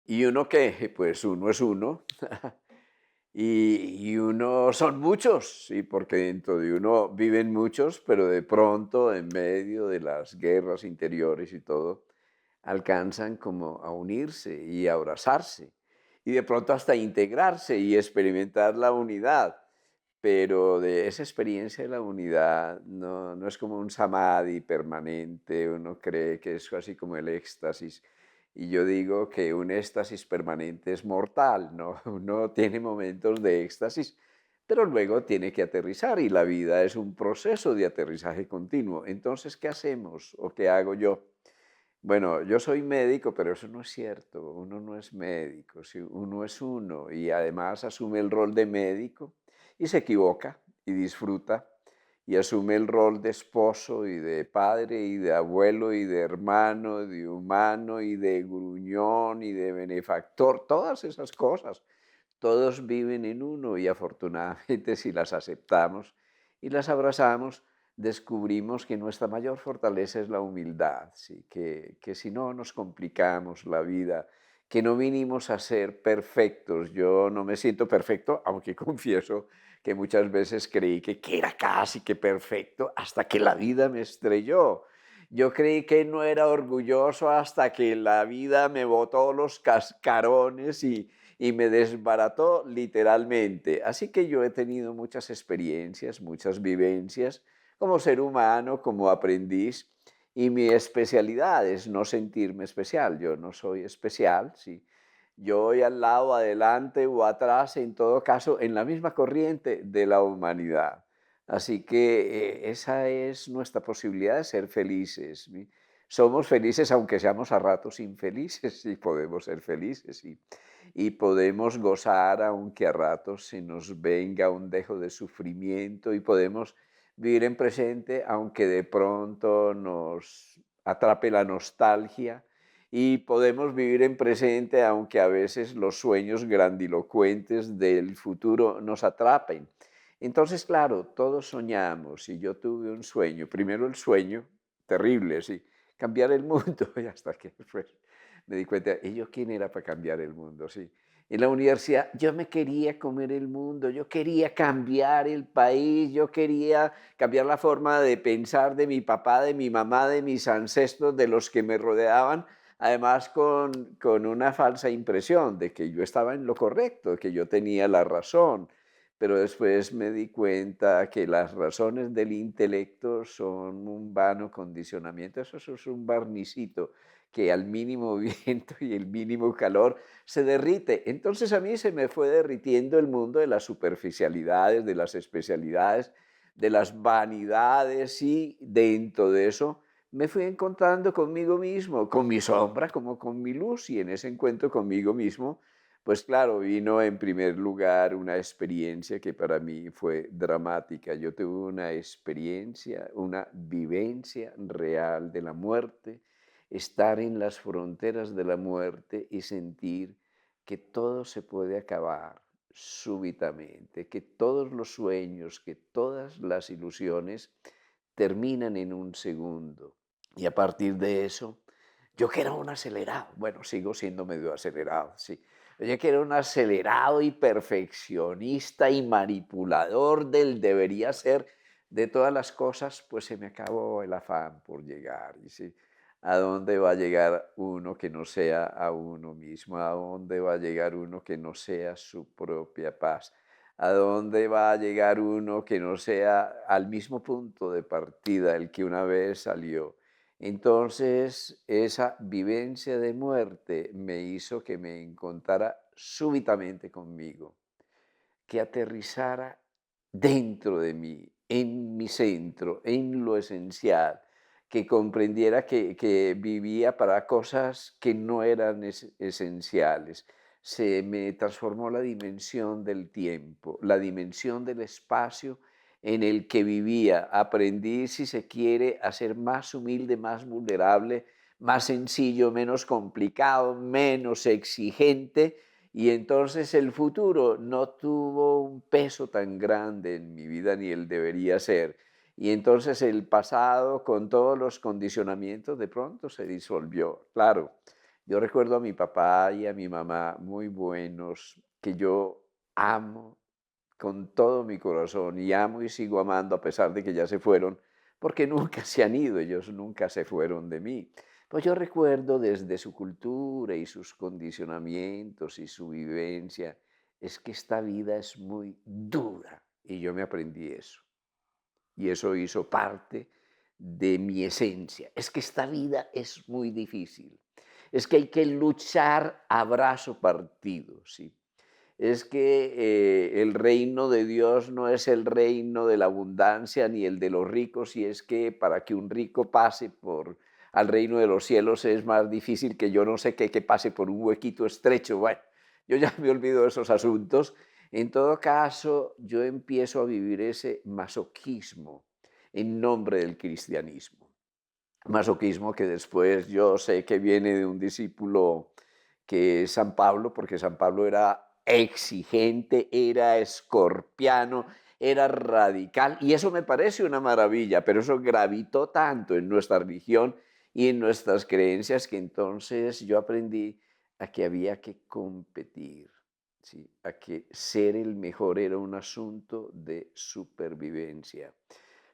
¿Y uno qué? Pues uno es uno. Y uno son muchos, sí, porque dentro de uno viven muchos, pero de pronto, en medio de las guerras interiores y todo, alcanzan como a unirse y a abrazarse, y de pronto hasta integrarse y experimentar la unidad. Pero de esa experiencia de la unidad no es como un samadhi permanente, uno cree que es así como el éxtasis. Y yo digo que un éxtasis permanente es mortal, ¿no? Uno tiene momentos de éxtasis, pero luego tiene que aterrizar y la vida es un proceso de aterrizaje continuo. Entonces, ¿qué hacemos o qué hago yo? Bueno, yo soy médico, pero eso no es cierto. Uno no es médico, sí, uno es uno y además asume el rol de médico y se equivoca y disfruta y asume el rol de esposo y de padre y de abuelo y de hermano, de humano y de gruñón y de benefactor, todas esas cosas. Todos viven en uno y afortunadamente si las aceptamos y las abrazamos, descubrimos que nuestra mayor fortaleza es la humildad, ¿sí? Que si no nos complicamos la vida, que no vinimos a ser perfectos. Yo no me siento perfecto, aunque confieso que muchas veces creí que era casi que perfecto hasta que la vida me estrelló. Yo creí que no era orgulloso hasta que la vida me botó los cascarones y me desbarató literalmente. Así que yo he tenido muchas experiencias, muchas vivencias como ser humano, como aprendiz, y mi especialidad es no sentirme especial. Yo no soy especial, sí. Yo voy al lado, adelante o atrás, en todo caso, en la misma corriente de la humanidad. Así que esa es nuestra posibilidad de ser felices. ¿Sí? Somos felices aunque seamos a ratos infelices, y podemos ser felices. ¿Sí? Y podemos gozar aunque a ratos se nos venga un dejo de sufrimiento y podemos vivir en presente aunque de pronto nos atrape la nostalgia y podemos vivir en presente aunque a veces los sueños grandilocuentes del futuro nos atrapen. Entonces, claro, todos soñamos y yo tuve un sueño, primero el sueño, terrible, sí, cambiar el mundo y hasta que después me di cuenta, ¿y yo quién era para cambiar el mundo? Sí. En la universidad yo me quería comer el mundo, yo quería cambiar el país, yo quería cambiar la forma de pensar de mi papá, de mi mamá, de mis ancestros, de los que me rodeaban, además con una falsa impresión de que yo estaba en lo correcto, que yo tenía la razón. Pero después me di cuenta que las razones del intelecto son un vano condicionamiento, eso es un barnicito que al mínimo viento y el mínimo calor se derrite. Entonces a mí se me fue derritiendo el mundo de las superficialidades, de las especialidades, de las vanidades y dentro de eso me fui encontrando conmigo mismo, con mi sombra como con mi luz y en ese encuentro conmigo mismo, pues claro, vino en primer lugar una experiencia que para mí fue dramática. Yo tuve una experiencia, una vivencia real de la muerte, estar en las fronteras de la muerte y sentir que todo se puede acabar súbitamente, que todos los sueños, que todas las ilusiones terminan en un segundo. Y a partir de eso, yo que era un acelerado, bueno, sigo siendo medio acelerado, sí. Yo que era un acelerado y perfeccionista y manipulador del debería ser de todas las cosas, pues se me acabó el afán por llegar. Y sí, ¿a dónde va a llegar uno que no sea a uno mismo? ¿A dónde va a llegar uno que no sea su propia paz? ¿A dónde va a llegar uno que no sea al mismo punto de partida el que una vez salió? Entonces, esa vivencia de muerte me hizo que me encontrara súbitamente conmigo, que aterrizara dentro de mí, en mi centro, en lo esencial, que comprendiera que vivía para cosas que no eran esenciales. Se me transformó la dimensión del tiempo, la dimensión del espacio en el que vivía. Aprendí, si se quiere, a ser más humilde, más vulnerable, más sencillo, menos complicado, menos exigente, y entonces el futuro no tuvo un peso tan grande en mi vida ni él debería ser. Y entonces el pasado con todos los condicionamientos de pronto se disolvió. Claro, Yo recuerdo a mi papá y a mi mamá muy buenos, que yo amo con todo mi corazón y amo y sigo amando a pesar de que ya se fueron, porque nunca se han ido, ellos nunca se fueron de mí. Pues yo recuerdo desde su cultura y sus condicionamientos y su vivencia, es que esta vida es muy dura y yo me aprendí eso. Y eso hizo parte de mi esencia. Es que esta vida es muy difícil. Es que hay que luchar a brazo partido, ¿sí? Es que el reino de Dios no es el reino de la abundancia ni el de los ricos, y es que para que un rico pase por al reino de los cielos es más difícil que yo no sé qué, que pase por un huequito estrecho. Bueno, yo ya me olvido de esos asuntos. En todo caso, yo empiezo a vivir ese masoquismo en nombre del cristianismo. Masoquismo que después yo sé que viene de un discípulo que es San Pablo, porque San Pablo era exigente, era escorpiano, era radical, y eso me parece una maravilla, pero eso gravitó tanto en nuestra religión y en nuestras creencias que entonces yo aprendí a que había que competir, ¿sí? A que ser el mejor era un asunto de supervivencia.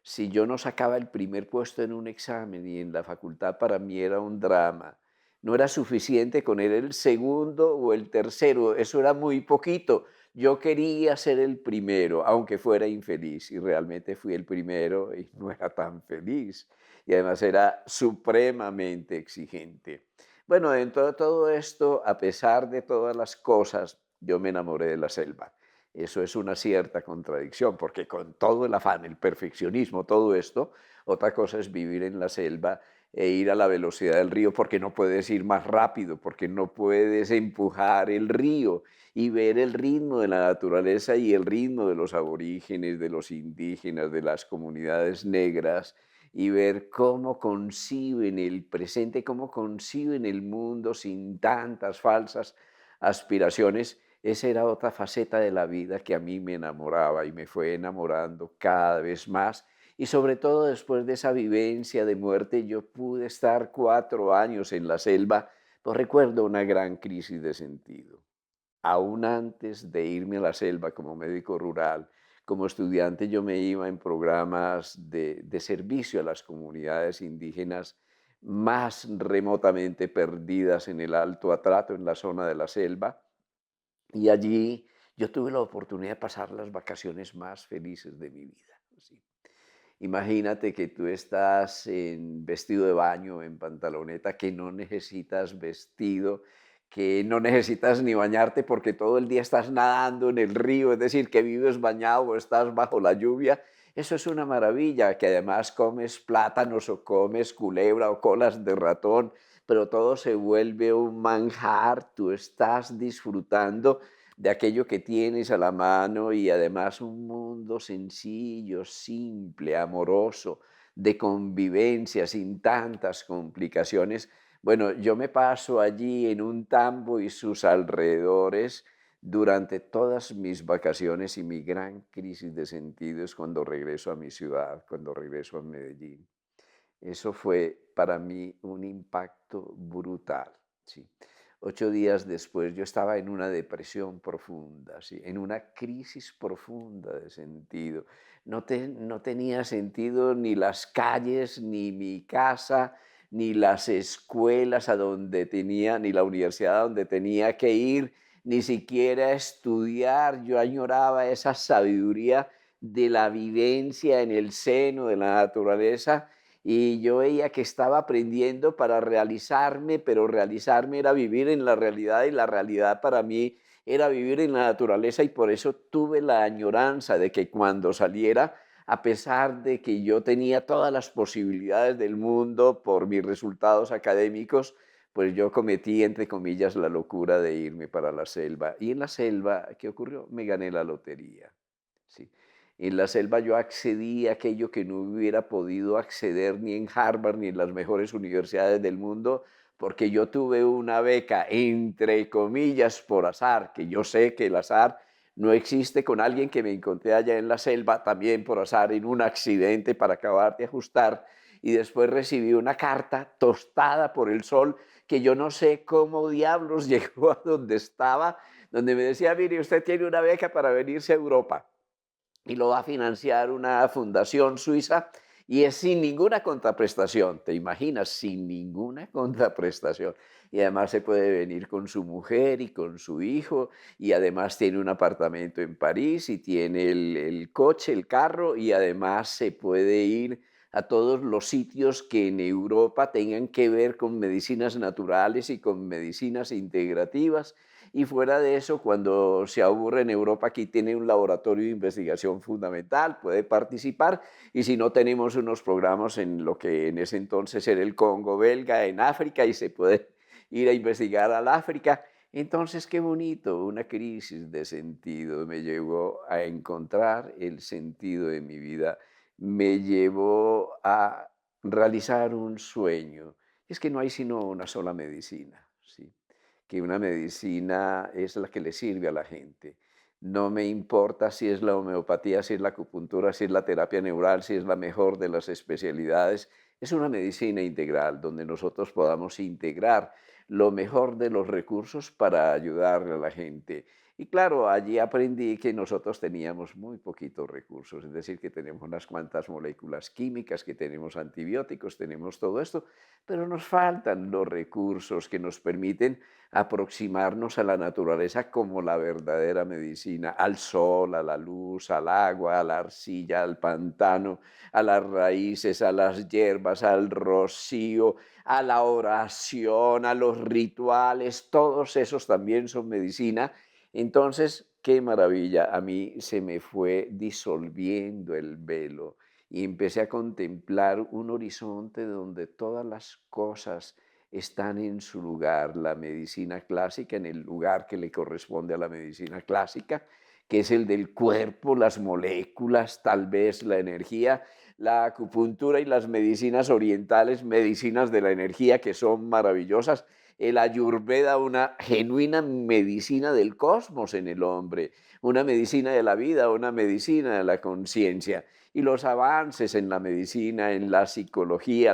Si yo no sacaba el primer puesto en un examen y en la facultad para mí era un drama, no era suficiente con el segundo o el tercero, eso era muy poquito. Yo quería ser el primero, aunque fuera infeliz, y realmente fui el primero y no era tan feliz. Y además era supremamente exigente. Bueno, dentro de todo esto, a pesar de todas las cosas, yo me enamoré de la selva. Eso es una cierta contradicción, porque con todo el afán, el perfeccionismo, todo esto, otra cosa es vivir en la selva e ir a la velocidad del río porque no puedes ir más rápido, porque no puedes empujar el río y ver el ritmo de la naturaleza y el ritmo de los aborígenes, de los indígenas, de las comunidades negras y ver cómo conciben el presente, cómo conciben el mundo sin tantas falsas aspiraciones. Esa era otra faceta de la vida que a mí me enamoraba y me fue enamorando cada vez más. Y sobre todo después de esa vivencia de muerte, yo pude estar 4 años en la selva. Pues recuerdo una gran crisis de sentido. Aún antes de irme a la selva como médico rural, como estudiante yo me iba en programas de servicio a las comunidades indígenas más remotamente perdidas en el Alto Atrato, en la zona de la selva, y allí yo tuve la oportunidad de pasar las vacaciones más felices de mi vida. ¿Sí? Imagínate que tú estás en vestido de baño, en pantaloneta, que no necesitas vestido, que no necesitas ni bañarte porque todo el día estás nadando en el río, es decir, que vives bañado o estás bajo la lluvia. Eso es una maravilla, que además comes plátanos o comes culebra o colas de ratón, pero todo se vuelve un manjar, tú estás disfrutando de aquello que tienes a la mano y además un mundo sencillo, simple, amoroso, de convivencia, sin tantas complicaciones. Bueno, yo me paso allí en un tambo y sus alrededores durante todas mis vacaciones y mi gran crisis de sentido es cuando regreso a mi ciudad, cuando regreso a Medellín. Eso fue para mí un impacto brutal, sí. 8 días después yo estaba en una depresión profunda, sí, en una crisis profunda de sentido. No tenía sentido ni las calles, ni mi casa, ni las escuelas a donde tenía, ni la universidad a donde tenía que ir, ni siquiera estudiar. Yo añoraba esa sabiduría de la vivencia en el seno de la naturaleza y yo veía que estaba aprendiendo para realizarme, pero realizarme era vivir en la realidad y la realidad para mí era vivir en la naturaleza y por eso tuve la añoranza de que cuando saliera, a pesar de que yo tenía todas las posibilidades del mundo por mis resultados académicos, pues yo cometí, entre comillas, la locura de irme para la selva. Y en la selva, ¿qué ocurrió? Me gané la lotería. Sí. En la selva yo accedí a aquello que no hubiera podido acceder ni en Harvard ni en las mejores universidades del mundo, porque yo tuve una beca, entre comillas, por azar, que yo sé que el azar no existe, con alguien que me encontré allá en la selva, también por azar, en un accidente para acabar de ajustar, y después recibí una carta tostada por el sol que yo no sé cómo diablos llegó a donde estaba, donde me decía, mire, usted tiene una beca para venirse a Europa y lo va a financiar una fundación suiza y es sin ninguna contraprestación, ¿te imaginas? Sin ninguna contraprestación. Y además se puede venir con su mujer y con su hijo y además tiene un apartamento en París y tiene el coche, el carro y además se puede ir a todos los sitios que en Europa tengan que ver con medicinas naturales y con medicinas integrativas y fuera de eso, cuando se aburre en Europa, aquí tiene un laboratorio de investigación fundamental, puede participar. Y si no, tenemos unos programas en lo que en ese entonces era el Congo belga, en África, y se puede ir a investigar al África. Entonces, qué bonito, una crisis de sentido me llevó a encontrar el sentido de mi vida, me llevó a realizar un sueño. Es que no hay sino una sola medicina, ¿sí? Que una medicina es la que le sirve a la gente. No me importa si es la homeopatía, si es la acupuntura, si es la terapia neural, si es la mejor de las especialidades. Es una medicina integral donde nosotros podamos integrar lo mejor de los recursos para ayudarle a la gente. Y claro, allí aprendí que nosotros teníamos muy poquitos recursos, es decir, que tenemos unas cuantas moléculas químicas, que tenemos antibióticos, tenemos todo esto, pero nos faltan los recursos que nos permiten aproximarnos a la naturaleza como la verdadera medicina, al sol, a la luz, al agua, a la arcilla, al pantano, a las raíces, a las hierbas, al rocío, a la oración, a los rituales, todos esos también son medicina. Entonces, qué maravilla, a mí se me fue disolviendo el velo y empecé a contemplar un horizonte donde todas las cosas están en su lugar, la medicina clásica en el lugar que le corresponde a la medicina clásica, que es el del cuerpo, las moléculas, tal vez la energía, la acupuntura y las medicinas orientales, medicinas de la energía que son maravillosas, el ayurveda, una genuina medicina del cosmos en el hombre, una medicina de la vida, una medicina de la conciencia, y los avances en la medicina, en la psicología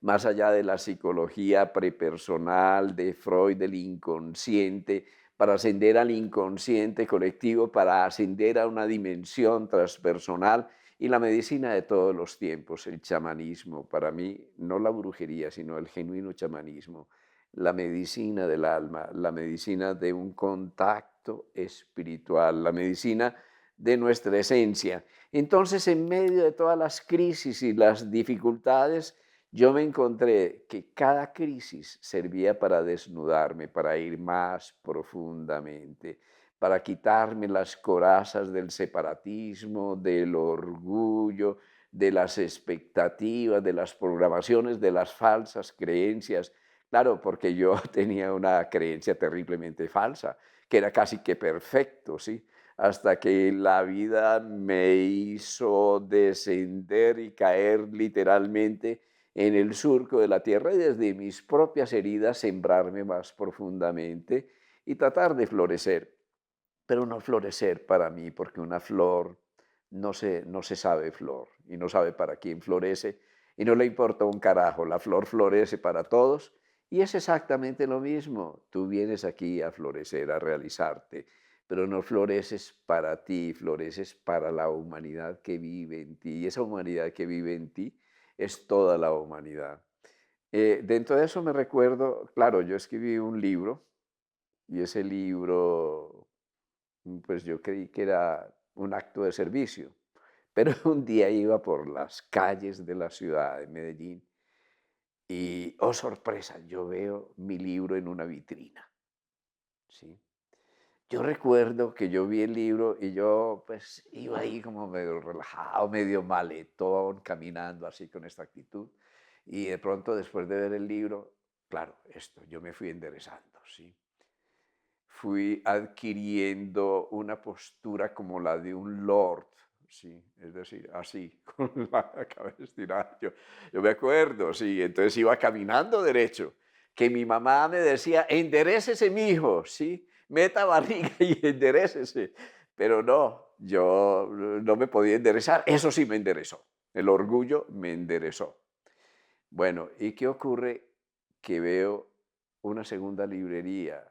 más allá de la psicología prepersonal de Freud, del inconsciente, para ascender al inconsciente colectivo, para ascender a una dimensión transpersonal y la medicina de todos los tiempos, el chamanismo, para mí, no la brujería, sino el genuino chamanismo, la medicina del alma, la medicina de un contacto espiritual, la medicina de nuestra esencia. Entonces, en medio de todas las crisis y las dificultades, yo me encontré que cada crisis servía para desnudarme, para ir más profundamente, para quitarme las corazas del separatismo, del orgullo, de las expectativas, de las programaciones, de las falsas creencias. Claro, porque yo tenía una creencia terriblemente falsa, que era casi que perfecto, ¿sí? Hasta que la vida me hizo descender y caer literalmente en el surco de la tierra y desde mis propias heridas sembrarme más profundamente y tratar de florecer, pero no florecer para mí, porque una flor no se sabe flor y no sabe para quién florece y no le importa un carajo, la flor florece para todos y es exactamente lo mismo, tú vienes aquí a florecer, a realizarte, pero no floreces para ti, floreces para la humanidad que vive en ti y esa humanidad que vive en ti es toda la humanidad. Dentro de eso me recuerdo, claro, yo escribí un libro y ese libro, pues yo creí que era un acto de servicio, pero un día iba por las calles de la ciudad de Medellín y, oh sorpresa, yo veo mi libro en una vitrina, ¿sí? Yo recuerdo que yo vi el libro y yo pues iba ahí como medio relajado, medio maletón, caminando así con esta actitud. Y de pronto después de ver el libro, claro, esto, yo me fui enderezando, ¿sí? Fui adquiriendo una postura como la de un lord, ¿sí? Es decir, así, con la cabeza estirada. Yo me acuerdo, sí, entonces iba caminando derecho, que mi mamá me decía, enderécese, mijo, ¿sí? Meta barriga y enderécese. Pero no, yo no me podía enderezar, eso sí me enderezó, el orgullo me enderezó. Bueno, ¿y qué ocurre? que veo una segunda librería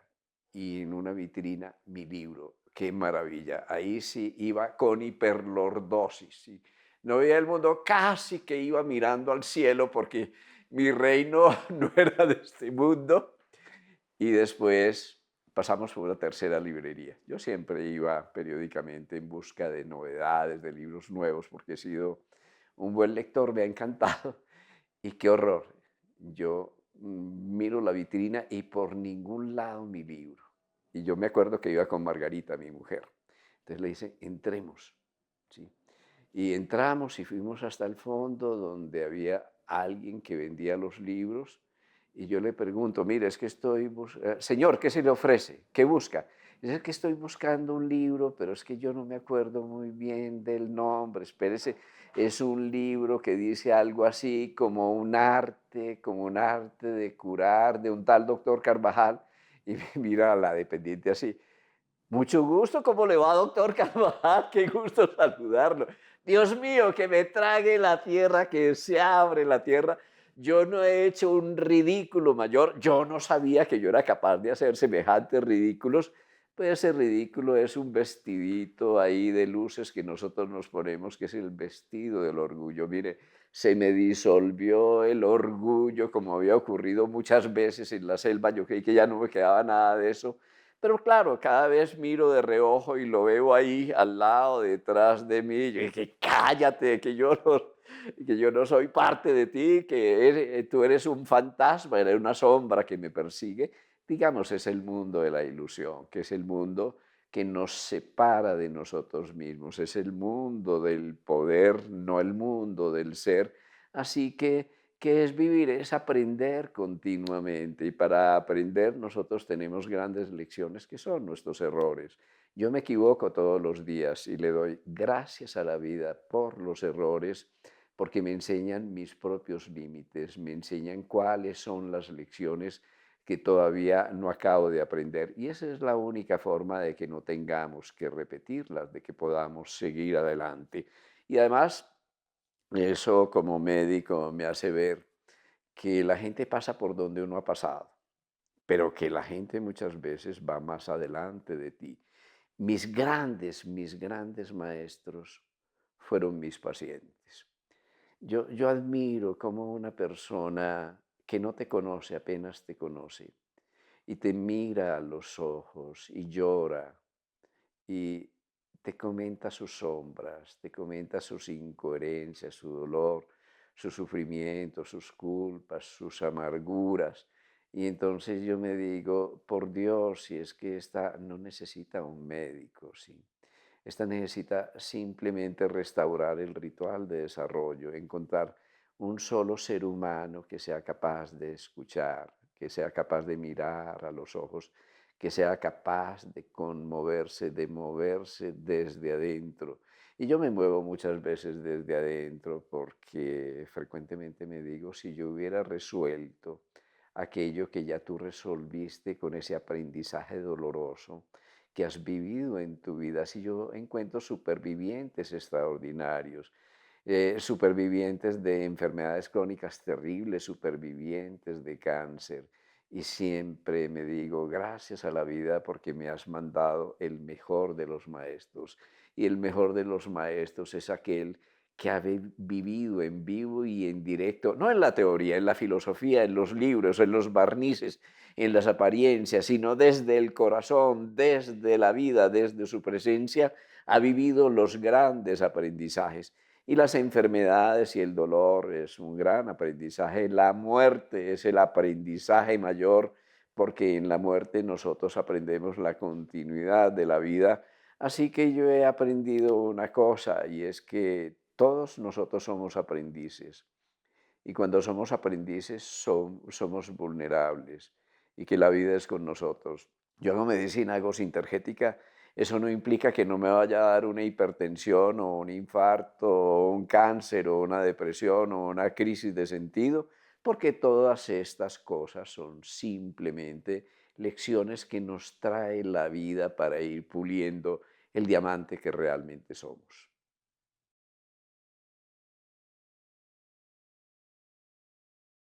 y en una vitrina mi libro. Qué maravilla. Ahí sí iba con hiperlordosis. Sí. No veía el mundo, casi que iba mirando al cielo porque mi reino no era de este mundo. Y después pasamos por una tercera librería. Yo siempre iba periódicamente en busca de novedades, de libros nuevos, porque he sido un buen lector, me ha encantado. Y qué horror. Yo miro la vitrina y por ningún lado mi libro. Y yo me acuerdo que iba con Margarita, mi mujer. Entonces le dice, entremos. ¿Sí? Y entramos y fuimos hasta el fondo donde había alguien que vendía los libros y yo le pregunto, mire, es que estoy señor, ¿qué se le ofrece? ¿Qué busca? Dice, es que estoy buscando un libro, pero es que yo no me acuerdo muy bien del nombre. Espérese, es un libro que dice algo así como un arte de curar, de un tal doctor Carvajal. Y me mira a la dependiente así. Mucho gusto, ¿cómo le va, doctor Carvajal? Qué gusto saludarlo. Dios mío, que me trague la tierra, que se abre la tierra. Yo no he hecho un ridículo mayor. Yo no sabía que yo era capaz de hacer semejantes ridículos. Pues ese ridículo es un vestidito ahí de luces que nosotros nos ponemos, que es el vestido del orgullo. Mire, se me disolvió el orgullo, como había ocurrido muchas veces en la selva. Yo creí que ya no me quedaba nada de eso, pero claro, cada vez miro de reojo y lo veo ahí al lado, detrás de mí. Yo dije, cállate, que yo no soy parte de ti, que tú eres un fantasma, eres una sombra que me persigue. Digamos, es el mundo de la ilusión, que es el mundo que nos separa de nosotros mismos, es el mundo del poder, no el mundo del ser. Así que ¿qué es vivir? Es aprender continuamente y para aprender nosotros tenemos grandes lecciones que son nuestros errores. Yo me equivoco todos los días y le doy gracias a la vida por los errores porque me enseñan mis propios límites, me enseñan cuáles son las lecciones que todavía no acabo de aprender. Y esa es la única forma de que no tengamos que repetirlas, de que podamos seguir adelante. Y además, eso como médico me hace ver que la gente pasa por donde uno ha pasado, pero que la gente muchas veces va más adelante de ti. Mis grandes maestros fueron mis pacientes. Yo admiro cómo una persona que no te conoce, apenas te conoce, y te mira a los ojos y llora y te comenta sus sombras, te comenta sus incoherencias, su dolor, su sufrimiento, sus culpas, sus amarguras. Y entonces yo me digo, por Dios, si es que esta no necesita un médico, ¿sí? Esta necesita simplemente restaurar el ritual de desarrollo, encontrar un solo ser humano que sea capaz de escuchar, que sea capaz de mirar a los ojos, que sea capaz de conmoverse, de moverse desde adentro. Y yo me muevo muchas veces desde adentro porque frecuentemente me digo, si yo hubiera resuelto aquello que ya tú resolviste con ese aprendizaje doloroso que has vivido en tu vida, si yo encuentro supervivientes extraordinarios, supervivientes de enfermedades crónicas terribles, supervivientes de cáncer. Y siempre me digo, gracias a la vida porque me has mandado el mejor de los maestros. Y el mejor de los maestros es aquel que ha vivido en vivo y en directo, no en la teoría, en la filosofía, en los libros, en los barnices, en las apariencias, sino desde el corazón, desde la vida, desde su presencia, ha vivido los grandes aprendizajes. Y las enfermedades y el dolor es un gran aprendizaje. La muerte es el aprendizaje mayor porque en la muerte nosotros aprendemos la continuidad de la vida. Así que yo he aprendido una cosa y es que todos nosotros somos aprendices. Y cuando somos aprendices somos vulnerables y que la vida es con nosotros. Yo hago medicina, hago sintergética, eso no implica que no me vaya a dar una hipertensión o un infarto o un cáncer o una depresión o una crisis de sentido, porque todas estas cosas son simplemente lecciones que nos trae la vida para ir puliendo el diamante que realmente somos.